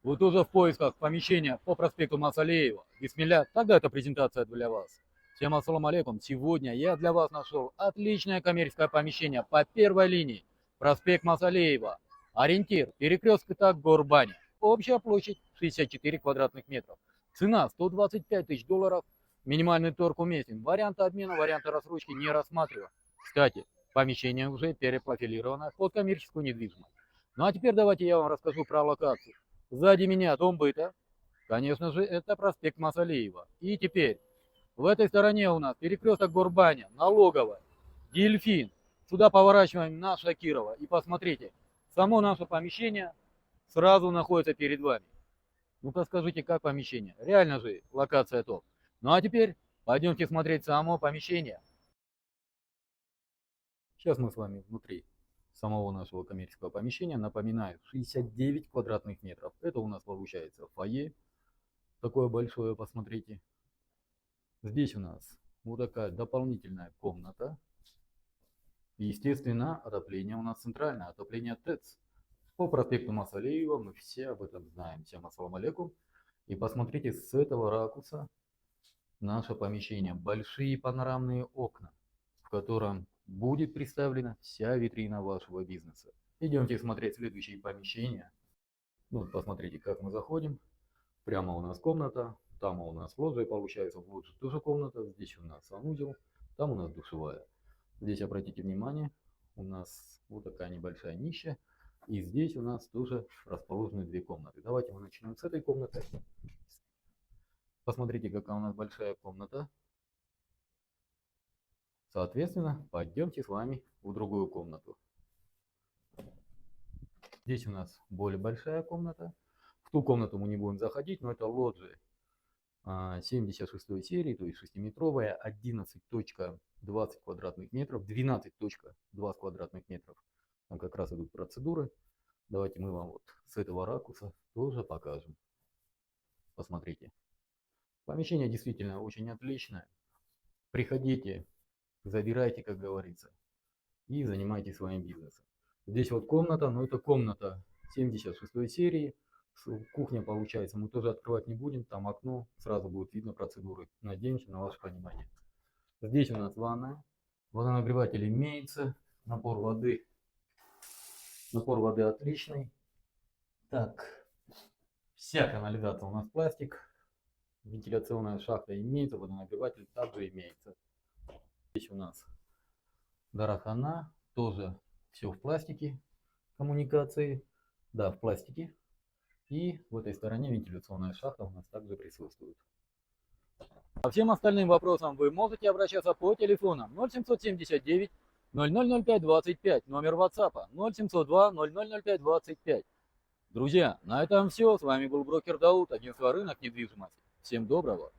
Вы тоже в поисках помещения по проспекту Масалеева? Бисмилля, тогда эта презентация для вас. Всем ассаламу алейкум. Сегодня я для вас нашел отличное коммерческое помещение по первой линии. Проспект Масалеева. Ориентир. Перекресток так Горбани. Общая площадь 64 квадратных метров. Цена 125 тысяч долларов. Минимальный торг уместен. Варианты обмена, варианты рассрочки не рассматриваю. Кстати, помещение уже перепрофилировано под коммерческую недвижимость. Ну а теперь давайте я вам расскажу про локацию. Сзади меня дом быта. Конечно же, это проспект Масалеева. И теперь в этой стороне у нас перекресток Горбаня, Налоговая, Дельфин. Сюда поворачиваем на Шакирова. И посмотрите, само наше помещение сразу находится перед вами. Ну-ка скажите, как помещение? Реально же локация топ. Ну а теперь пойдемте смотреть само помещение. Сейчас мы с вами внутри самого нашего коммерческого помещения. Напоминаю, 69 квадратных метров. Это у нас получается фойе. Такое большое, посмотрите. Здесь у нас вот такая дополнительная комната. Естественно, отопление у нас центральное, отопление ТЭЦ. По проспекту Масалеева мы все об этом знаем. Всем ассаламу алейкум. И посмотрите с этого ракурса наше помещение. Большие панорамные окна, в котором будет представлена вся витрина вашего бизнеса. Идемте смотреть следующие помещения. Ну, посмотрите, как мы заходим. Прямо у нас комната. Там у нас лоджия получается. Вот тоже комната. Здесь у нас санузел. Там у нас душевая. Здесь, обратите внимание, у нас вот такая небольшая нища. И здесь у нас тоже расположены две комнаты. Давайте мы начнем с этой комнаты. Посмотрите, какая у нас большая комната. Соответственно, пойдемте с вами в другую комнату. Здесь у нас более большая комната. В ту комнату мы не будем заходить, но это лоджия 76 серии, то есть 6-метровая, 11.20 квадратных метров, 12.20 квадратных метров. Там как раз идут процедуры. Давайте мы вам вот с этого ракурса тоже покажем. Посмотрите. Помещение действительно очень отличное. Приходите, забирайте, как говорится, и занимайтесь своим бизнесом. Здесь вот комната, но это комната 76 серии. Кухня получается, мы тоже открывать не будем, там окно, сразу будет видно процедуры. Надеемся на ваше понимание. Здесь у нас ванная, водонагреватель имеется, напор воды отличный. Так, вся канализация у нас пластик, вентиляционная шахта имеется, водонагреватель также имеется. Здесь у нас дарахана, тоже все в пластике, коммуникации, да, в пластике. И в этой стороне вентиляционная шахта у нас также присутствует. По всем остальным вопросам вы можете обращаться по телефонам 0779 0005 25, номер WhatsApp 0702 0005 25. Друзья, на этом все. С вами был брокер Дауд, агентство «Рынок недвижимости». Всем доброго.